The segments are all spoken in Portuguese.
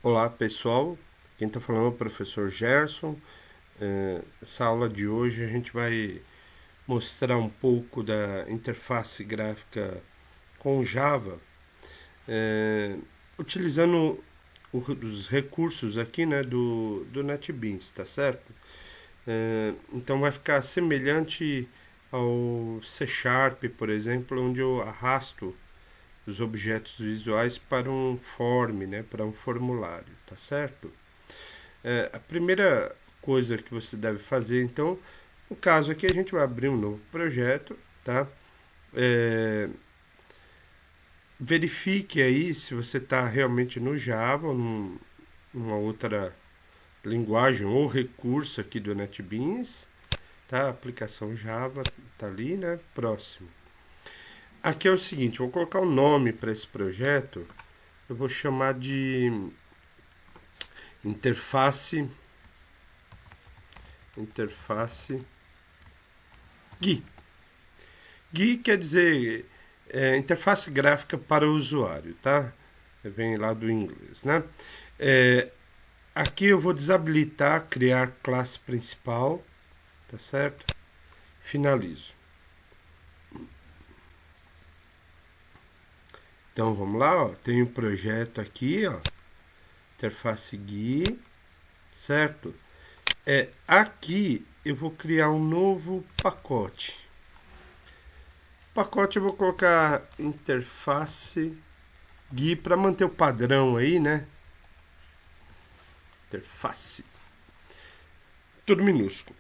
Olá pessoal, quem está falando é o professor Gerson. Essa aula de hoje a gente vai mostrar um pouco da interface gráfica com Java, utilizando os recursos aqui, né, do NetBeans, tá certo? Então vai ficar semelhante ao C Sharp, por exemplo, onde eu arrasto os objetos visuais para um form, né, para um formulário, tá certo? A primeira coisa que você deve fazer, então, no caso aqui a gente vai abrir um novo projeto, tá? Verifique aí se você está realmente no Java ou numa outra linguagem ou recurso aqui do NetBeans, tá? A aplicação Java tá ali, né? Próximo. Aqui é o seguinte, eu vou colocar um nome para esse projeto, eu vou chamar de interface GUI. GUI quer dizer interface gráfica para o usuário, tá? Vem lá do inglês, né? Aqui eu vou desabilitar criar classe principal, tá certo? Finalizo. Então vamos lá, ó. Tem um projeto aqui, ó, interface GUI, certo? Aqui eu vou criar um novo pacote. Pacote eu vou colocar interface GUI para manter o padrão aí, né? Interface. Tudo minúsculo.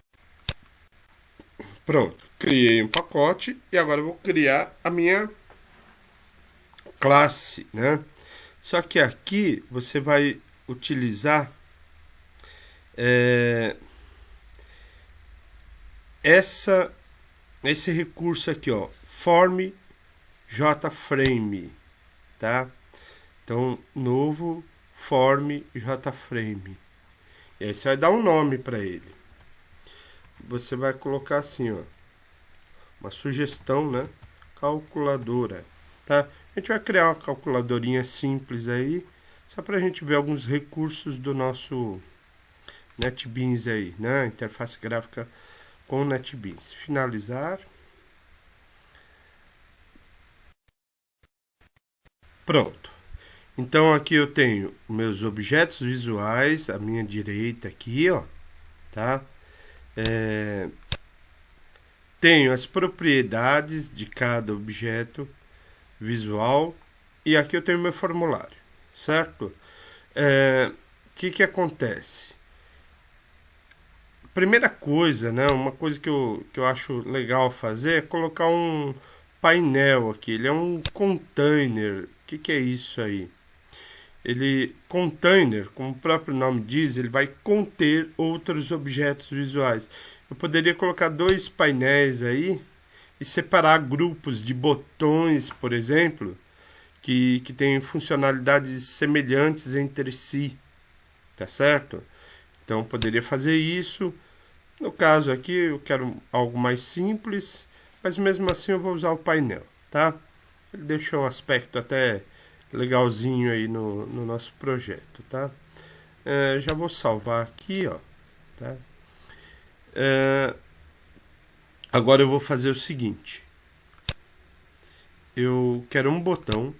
Pronto, criei um pacote e agora eu vou criar a minha classe, né? Só que aqui você vai utilizar esse recurso aqui, ó, form jframe, tá? Então, novo form jframe. E aí você vai dar um nome para ele. Você vai colocar assim, ó, uma sugestão, né? Calculadora, tá? A gente vai criar uma calculadorinha simples aí, só para a gente ver alguns recursos do nosso NetBeans aí, né? Interface gráfica com NetBeans. Finalizar. Pronto. Então aqui eu tenho meus objetos visuais, à minha direita aqui, ó, tá? Tenho as propriedades de cada objeto visual e aqui eu tenho meu formulário, certo? Que acontece? Primeira coisa, né, uma coisa que eu acho legal fazer é colocar um painel aqui. Ele é um container. O que é isso aí? Container, como o próprio nome diz, ele vai conter outros objetos visuais. Eu poderia colocar dois painéis aí e separar grupos de botões, por exemplo, que têm funcionalidades semelhantes entre si, tá certo? Então poderia fazer isso. No caso aqui eu quero algo mais simples, mas mesmo assim eu vou usar o painel, tá? Ele deixou um aspecto até legalzinho aí no nosso projeto, tá? Já vou salvar aqui, ó, tá? Agora eu vou fazer o seguinte. Eu quero um botão.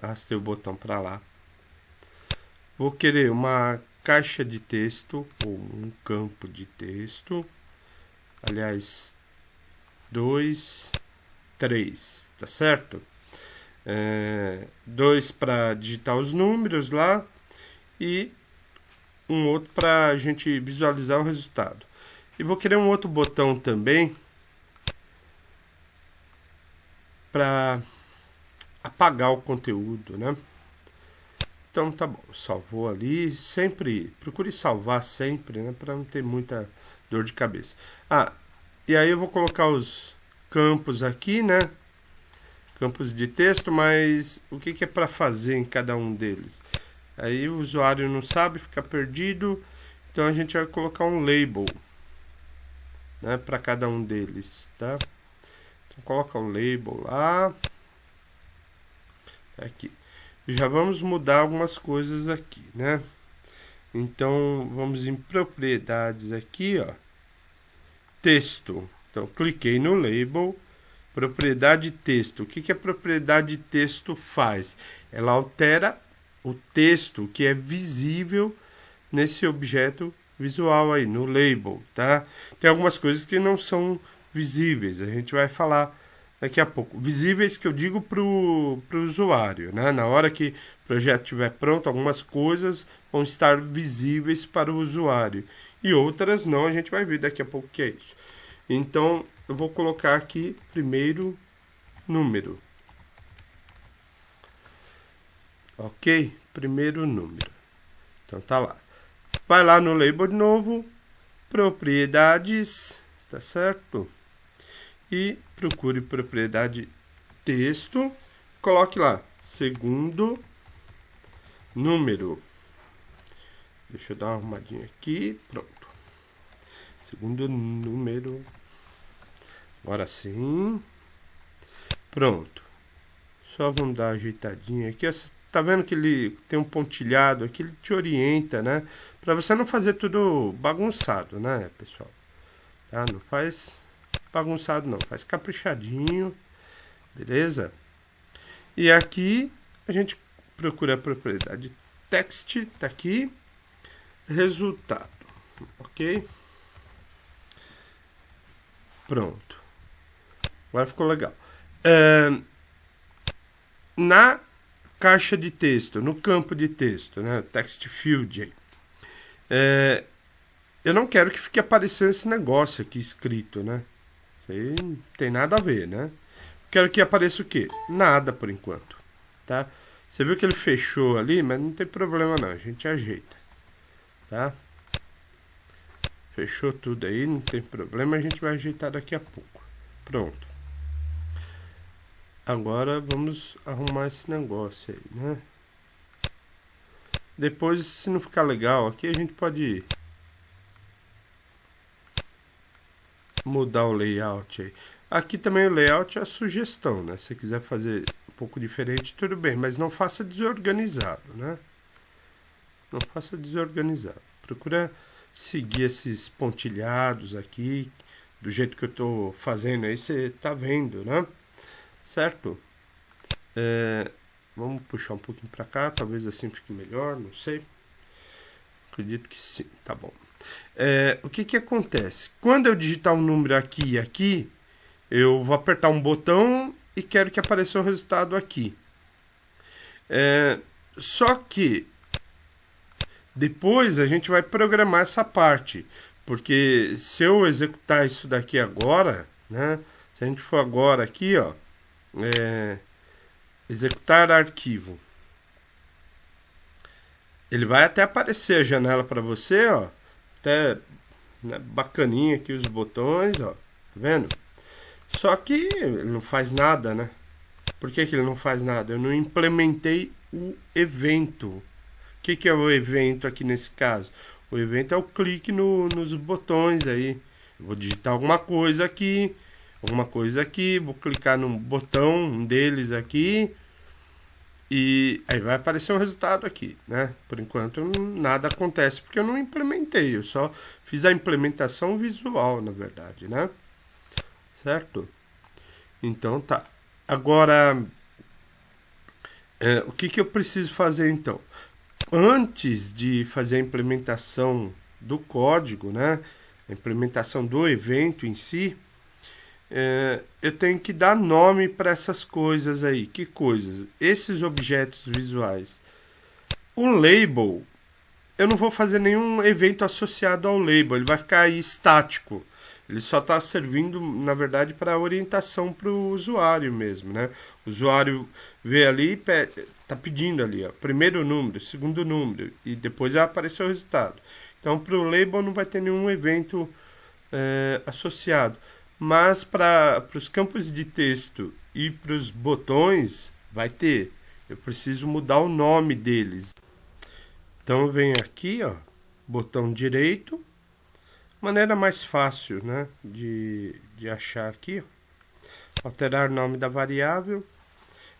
Arrastei o botão para lá. Vou querer uma caixa de texto ou um campo de texto. Aliás, 2, 3, tá certo? 2 para digitar os números lá e um outro para a gente visualizar o resultado. E vou querer um outro botão também para apagar o conteúdo, né? Então tá bom, salvou ali, sempre procure salvar sempre, né, para não ter muita dor de cabeça. E aí eu vou colocar os campos aqui, né? Campos de texto, mas o que é para fazer em cada um deles? Aí o usuário não sabe, fica perdido, então a gente vai colocar um label, né, para cada um deles, tá? Então coloca o label lá, aqui. já vamos mudar algumas coisas aqui, né? Então, vamos em propriedades aqui, ó. Texto. Então, cliquei no label, propriedade texto. O que a propriedade texto faz? Ela altera o texto que é visível nesse objeto visual aí, no label, tá? Tem algumas coisas que não são visíveis, a gente vai falar daqui a pouco. Visíveis que eu digo para o usuário, né? Na hora que o projeto estiver pronto, algumas coisas vão estar visíveis para o usuário e outras não, a gente vai ver daqui a pouco o que é isso. Então, eu vou colocar aqui primeiro número. Ok? Primeiro número. Então, tá lá. Vai lá no label de novo, propriedades, tá certo? E procure propriedade texto, coloque lá, segundo número. Deixa eu dar uma arrumadinha aqui, pronto. Segundo número. Agora sim. Pronto. Só vamos dar uma ajeitadinha aqui. Tá vendo que ele tem um pontilhado aqui? Ele te orienta, né? Pra você não fazer tudo bagunçado, né, pessoal? Tá? Não faz bagunçado, não. Faz caprichadinho. Beleza? E aqui a gente procura a propriedade text. Tá aqui. Resultado. Ok? Pronto. Agora ficou legal. Na caixa de texto, no campo de texto, né, text field, eu não quero que fique aparecendo esse negócio aqui escrito, né? Isso aí não tem nada a ver, né? Quero que apareça o quê? Nada por enquanto, tá? Você viu que ele fechou ali, mas não tem problema não, a gente ajeita, tá? Fechou tudo aí, não tem problema, a gente vai ajeitar daqui a pouco. Pronto. Agora vamos arrumar esse negócio aí, né? Depois, se não ficar legal aqui, a gente pode mudar o layout aí. Aqui também o layout é a sugestão, né? Se quiser fazer um pouco diferente, tudo bem, mas não faça desorganizado, né? Não faça desorganizado. Procura seguir esses pontilhados aqui, do jeito que eu tô fazendo aí, você tá vendo, né? Certo? Vamos puxar um pouquinho para cá, talvez assim fique melhor, não sei. Acredito que sim, tá bom. O que acontece? Quando eu digitar um número aqui e aqui, eu vou apertar um botão e quero que apareça o resultado aqui. Só que depois a gente vai programar essa parte, porque se eu executar isso daqui agora, né? Se a gente for agora aqui, ó, executar arquivo, ele vai até aparecer a janela para você, ó, até, né, bacaninha aqui os botões, ó, tá vendo? Só que ele não faz nada, né? Por que ele não faz nada? Eu não implementei o evento. O que é o evento aqui nesse caso? O evento é o clique nos botões aí. Eu vou digitar alguma coisa aqui, vou clicar num botão, um deles aqui, e aí vai aparecer um resultado aqui, né? Por enquanto nada acontece porque eu não implementei, eu só fiz a implementação visual, na verdade, né? Certo? Então tá. Agora, o que eu preciso fazer então? Antes de fazer a implementação do código, né? A implementação do evento em si, eu tenho que dar nome para essas coisas aí. Que coisas? Esses objetos visuais. O label, eu não vou fazer nenhum evento associado ao label, ele vai ficar aí estático. Ele só está servindo, na verdade, para orientação para o usuário mesmo, né? O usuário vê ali, está pedindo ali, ó, primeiro número, segundo número, e depois vai aparecer o resultado. Então, para o label não vai ter nenhum evento associado. Mas para os campos de texto e para os botões, vai ter. Eu preciso mudar o nome deles. Então, eu venho aqui, ó, botão direito. Maneira mais fácil, né, de achar aqui, ó. Alterar o nome da variável.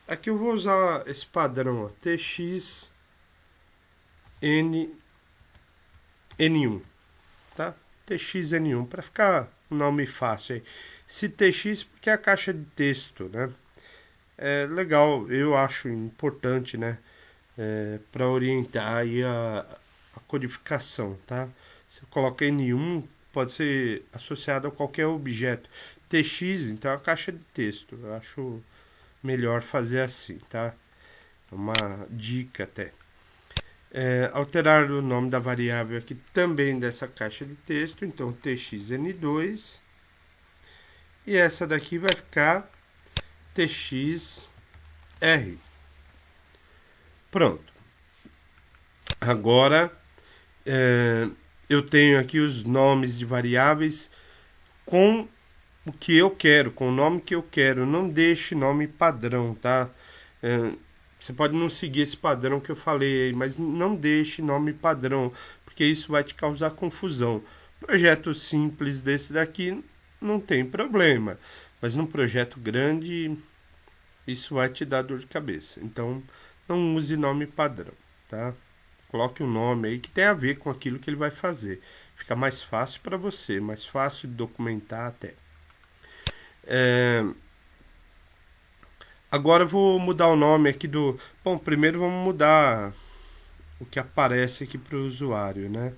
Aqui eu vou usar esse padrão, ó, TX N1, tá? TXN1, para ficar um nome fácil aí. Se TX, porque é a caixa de texto, né? É legal, eu acho importante, né? Para orientar aí a codificação, tá? Se eu coloco N1, pode ser associado a qualquer objeto. TX, então, é a caixa de texto. Eu acho melhor fazer assim, tá? É uma dica até. Alterar o nome da variável aqui também dessa caixa de texto, então txn2, e essa daqui vai ficar txr. Pronto. Agora eu tenho aqui os nomes de variáveis com o que eu quero, com o nome que eu quero. Não deixe nome padrão, tá? Você pode não seguir esse padrão que eu falei aí, mas não deixe nome padrão, porque isso vai te causar confusão. Projeto simples desse daqui não tem problema, mas num projeto grande isso vai te dar dor de cabeça. Então não use nome padrão, tá? Coloque um nome aí que tem a ver com aquilo que ele vai fazer. Fica mais fácil para você, mais fácil de documentar até. Agora eu vou mudar o nome aqui do... Bom, primeiro vamos mudar o que aparece aqui para o usuário, né?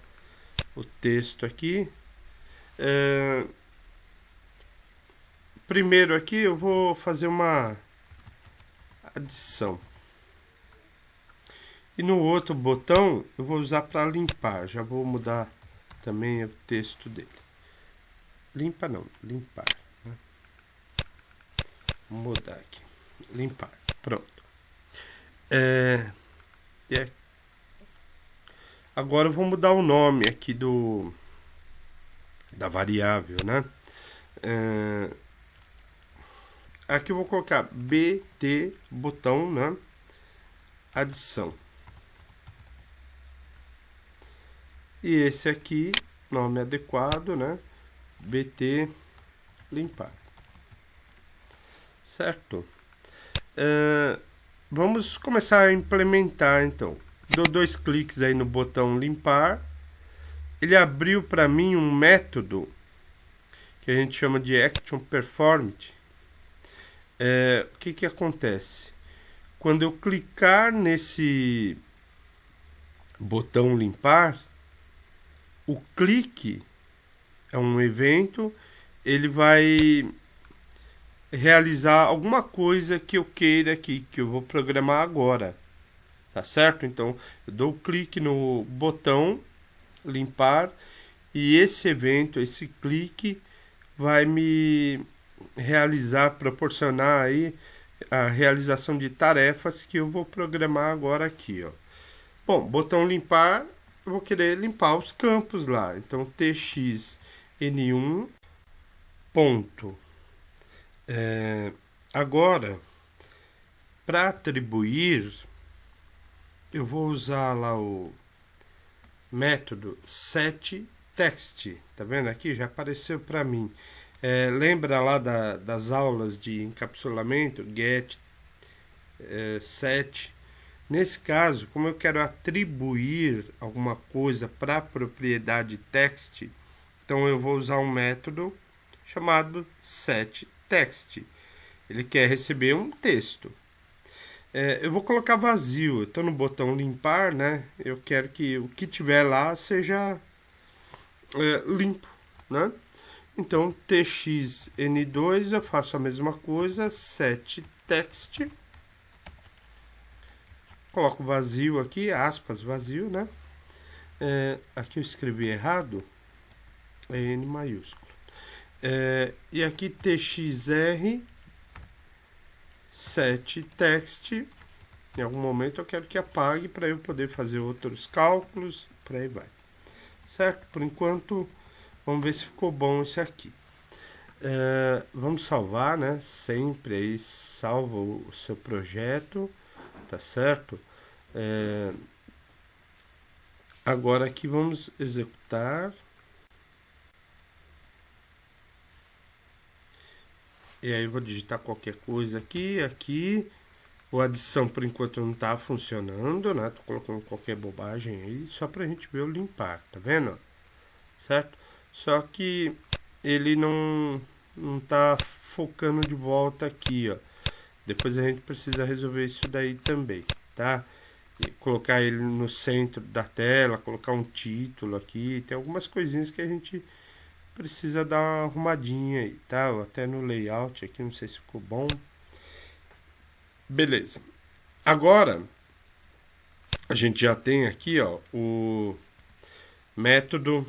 O texto aqui. Primeiro aqui eu vou fazer uma adição. E no outro botão eu vou usar para limpar. Já vou mudar também o texto dele. Limpa não, limpar. Né? Vou mudar aqui. Limpar. Pronto. Agora eu vou mudar o nome aqui da variável, né? Aqui eu vou colocar BT botão, né? Adição. E esse aqui, nome adequado, né? BT limpar. Certo? Vamos começar a implementar então. Dou 2 cliques aí no botão limpar. Ele abriu para mim um método que a gente chama de Action Performed. O que acontece? Quando eu clicar nesse botão limpar, o clique é um evento, ele vai realizar alguma coisa que eu queira aqui, que eu vou programar agora, tá certo? Então eu dou clique no botão limpar e esse evento, esse clique vai me proporcionar aí a realização de tarefas que eu vou programar agora aqui, ó. Bom, botão limpar, eu vou querer limpar os campos lá, então txn1 ponto. Agora, para atribuir, eu vou usar lá o método setText. Tá vendo aqui? Já apareceu para mim. Lembra lá das aulas de encapsulamento, get, set. Nesse caso, como eu quero atribuir alguma coisa para a propriedade text, então eu vou usar um método chamado setText. Ele quer receber um texto. Eu vou colocar vazio. Estou no botão limpar, né? Eu quero que o que tiver lá seja limpo, né? Então txn2 eu faço a mesma coisa, setText. Coloco vazio aqui, aspas, vazio, né? Aqui eu escrevi errado, é N maiúsculo. E aqui txr setText. Em algum momento eu quero que apague para eu poder fazer outros cálculos, por aí vai. Certo? Por enquanto, vamos ver se ficou bom esse aqui. Vamos salvar, né? Sempre aí salva o seu projeto, tá certo? Agora aqui vamos executar. E aí eu vou digitar qualquer coisa aqui, O adição por enquanto não está funcionando, né? Tô colocando qualquer bobagem aí só pra gente ver o limpar, tá vendo? Certo? Só que ele não tá focando de volta aqui, ó. Depois a gente precisa resolver isso daí também, tá? E colocar ele no centro da tela, colocar um título aqui, tem algumas coisinhas que a gente precisa dar uma arrumadinha aí, tá? Até no layout aqui, não sei se ficou bom. Beleza. Agora, a gente já tem aqui, ó, o método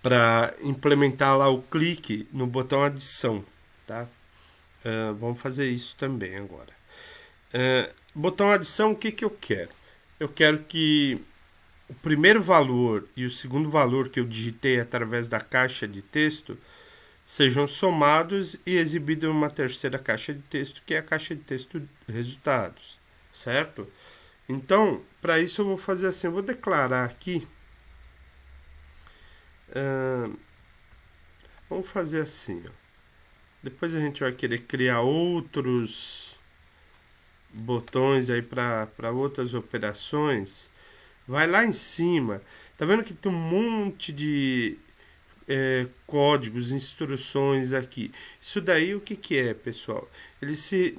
para implementar lá o clique no botão adição, tá? Vamos fazer isso também agora. Botão adição, o que que eu quero? Eu quero que o primeiro valor e o segundo valor que eu digitei através da caixa de texto sejam somados e exibidos em uma terceira caixa de texto, que é a caixa de texto resultados, certo? Então, para isso eu vou fazer assim, eu vou declarar aqui, vamos fazer assim, ó. Depois a gente vai querer criar outros botões aí para outras operações. Vai lá em cima, tá vendo que tem um monte de códigos, instruções aqui. Isso daí o que que é, pessoal? Ele se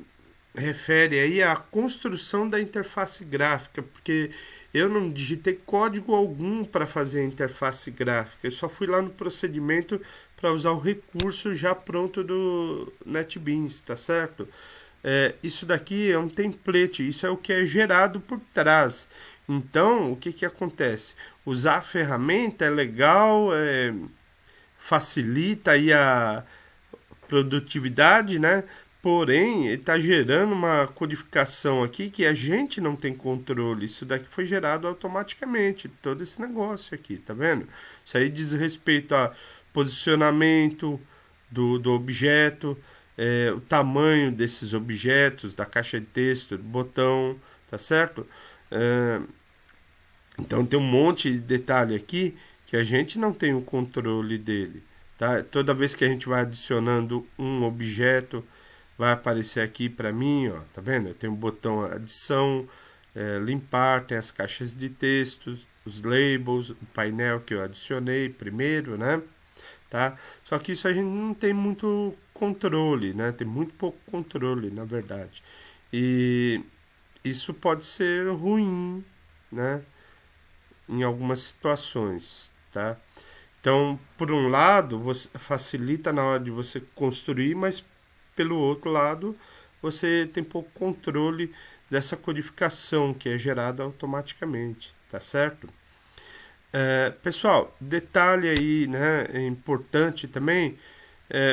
refere aí à construção da interface gráfica, porque eu não digitei código algum para fazer a interface gráfica, eu só fui lá no procedimento para usar o recurso já pronto do NetBeans, tá certo? Isso daqui é um template, isso é o que é gerado por trás. Então, o que que acontece? Usar a ferramenta é legal, facilita aí a produtividade, né? Porém, ele está gerando uma codificação aqui que a gente não tem controle. Isso daqui foi gerado automaticamente, todo esse negócio aqui, tá vendo? Isso aí diz respeito a posicionamento do objeto, o tamanho desses objetos, da caixa de texto, do botão, tá certo? Então tem um monte de detalhe aqui que a gente não tem o controle dele, tá? Toda vez que a gente vai adicionando um objeto, vai aparecer aqui para mim, ó, tá vendo? Eu tenho o botão adição, limpar, tem as caixas de textos, os labels, o painel que eu adicionei primeiro, né? Tá? Só que isso a gente não tem muito controle, né? Tem muito pouco controle, na verdade. E isso pode ser ruim, né? Em algumas situações, tá? Então, por um lado, você facilita na hora de você construir, mas pelo outro lado, você tem pouco controle dessa codificação que é gerada automaticamente, tá certo? Pessoal, detalhe aí, né, é importante também,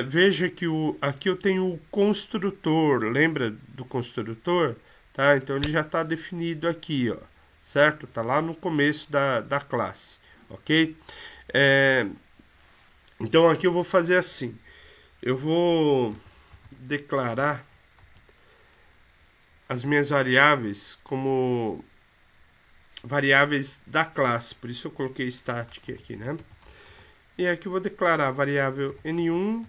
veja que aqui eu tenho o construtor, lembra do construtor? Tá? Então ele já está definido aqui, ó, certo? Tá lá no começo da classe, ok? Então aqui eu vou fazer assim, eu vou declarar as minhas variáveis como variáveis da classe, por isso eu coloquei static aqui, né? E aqui eu vou declarar a variável n1,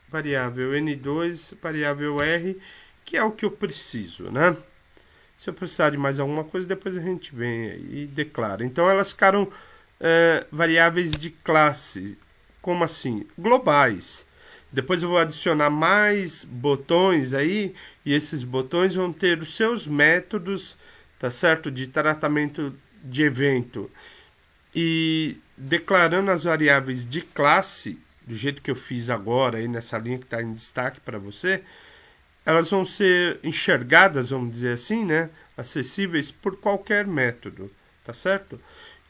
variável n2, variável r, que é o que eu preciso, né? Se eu precisar de mais alguma coisa, depois a gente vem e declara. Então elas ficaram variáveis de classe, como assim? Globais. Depois eu vou adicionar mais botões aí, e esses botões vão ter os seus métodos, tá certo? De tratamento de evento. E declarando as variáveis de classe, do jeito que eu fiz agora, aí nessa linha que está em destaque para você, elas vão ser enxergadas, vamos dizer assim, né? Acessíveis por qualquer método, tá certo?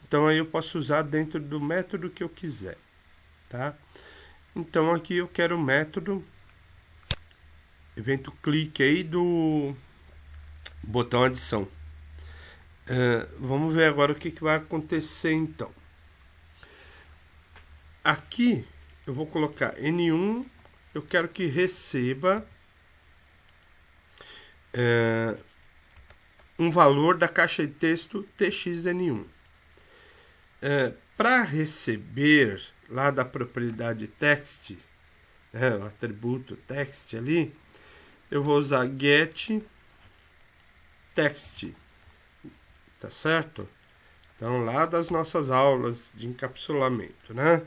Então aí eu posso usar dentro do método que eu quiser, tá? Então aqui eu quero o método evento clique aí do botão adição. Vamos ver agora o que vai acontecer então. Aqui eu vou colocar N1, eu quero que receba um valor da caixa de texto TXN1. Para receber lá da propriedade text, o atributo text ali, eu vou usar get text, tá certo? Então, lá das nossas aulas de encapsulamento, né?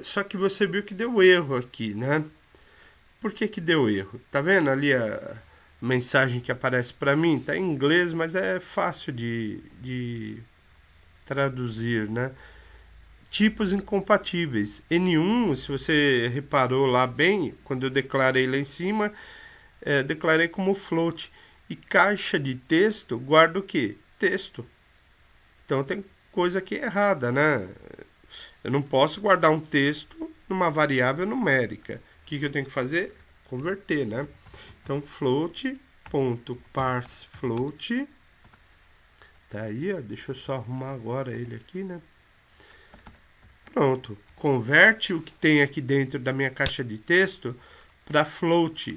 Só que você viu que deu erro aqui, né? Por que que deu erro? Tá vendo ali a mensagem que aparece para mim? Tá em inglês, mas é fácil de traduzir, né? Tipos incompatíveis. N1, se você reparou lá bem, quando eu declarei lá em cima, declarei como float. E caixa de texto guarda o quê? Texto. Então tem coisa aqui errada, né? Eu não posso guardar um texto numa variável numérica. O que eu tenho que fazer? Converter, né? Então, float.parsefloat. Tá aí, ó. Deixa eu só arrumar agora ele aqui, né? Pronto. Converte o que tem aqui dentro da minha caixa de texto para float.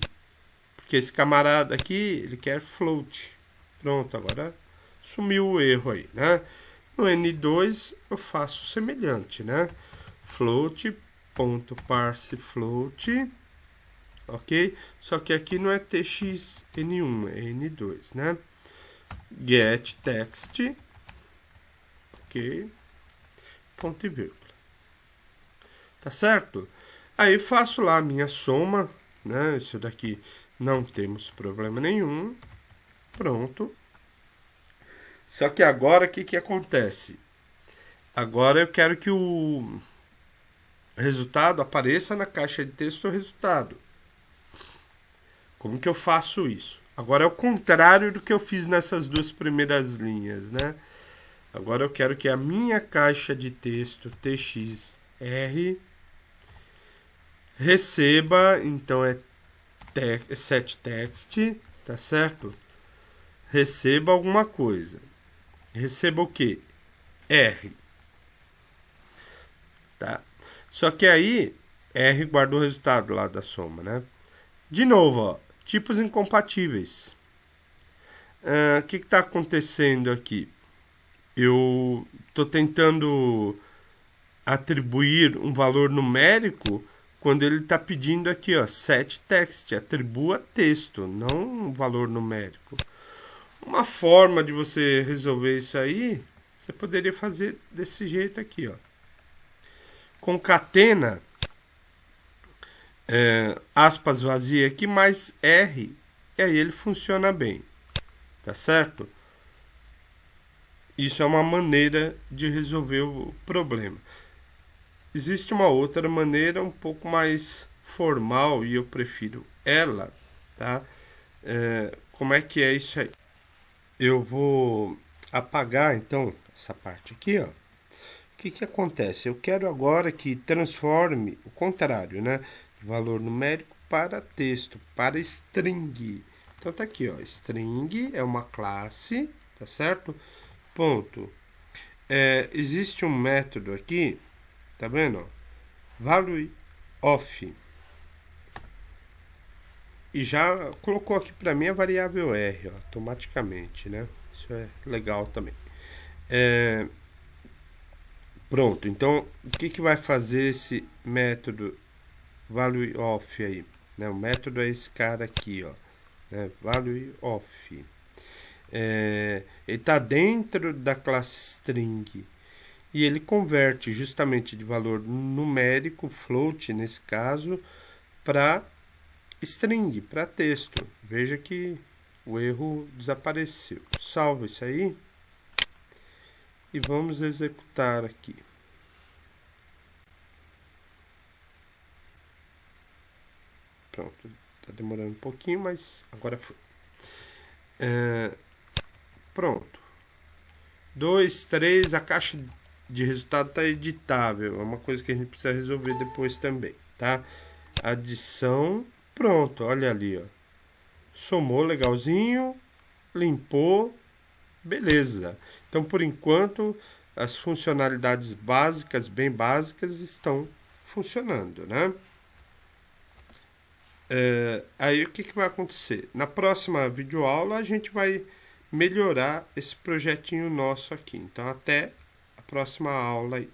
Porque esse camarada aqui, ele quer float. Pronto, agora sumiu o erro aí, né? No N2 eu faço semelhante, né? Float.parsefloat, ok? Só que aqui não é txn1, é n2, né? Get text, ok? Ponto e vírgula. Tá certo? Aí faço lá a minha soma, né? Isso daqui não temos problema nenhum. Pronto. Só que agora o que acontece? Agora eu quero que o resultado apareça na caixa de texto o resultado. Como que eu faço isso? Agora é o contrário do que eu fiz nessas duas primeiras linhas, né? Agora eu quero que a minha caixa de texto txr receba, então é setText, tá certo? Receba alguma coisa. Receba o quê? R. Tá? Só que aí, R guarda o resultado lá da soma, né? De novo, ó, tipos incompatíveis. O que está acontecendo aqui? Eu estou tentando atribuir um valor numérico quando ele está pedindo aqui, ó, setText, atribua texto, não um valor numérico. Uma forma de você resolver isso aí, você poderia fazer desse jeito aqui, ó. Concatena, aspas vazia aqui, mais R, e aí ele funciona bem, tá certo? Isso é uma maneira de resolver o problema. Existe uma outra maneira um pouco mais formal, e eu prefiro ela, tá? Como é que é isso aí? Eu vou apagar, então, essa parte aqui, ó. O que acontece? Eu quero agora que transforme o contrário, né? De valor numérico para texto, para string. Então, tá aqui, ó. String é uma classe, tá certo? Ponto. Existe um método aqui, tá vendo? Ó? Value of. E já colocou aqui para mim a variável R, ó, automaticamente, né? Isso é legal também. Pronto, então o que vai fazer esse método value of aí? Né? O método é esse cara aqui, ó, né? Value of. Ele está dentro da classe string e ele converte justamente de valor numérico, float nesse caso, para string, para texto. Veja que o erro desapareceu. Salva isso aí. E vamos executar aqui. Pronto, está demorando um pouquinho, mas agora foi. Pronto. 2, 3, a caixa de resultado está editável. É uma coisa que a gente precisa resolver depois também, tá? Adição, pronto, olha ali, ó. Somou legalzinho, limpou, beleza. Então, por enquanto, as funcionalidades básicas, bem básicas, estão funcionando, né? Aí o que vai acontecer? Na próxima videoaula a gente vai melhorar esse projetinho nosso aqui. Então, até a próxima aula aí.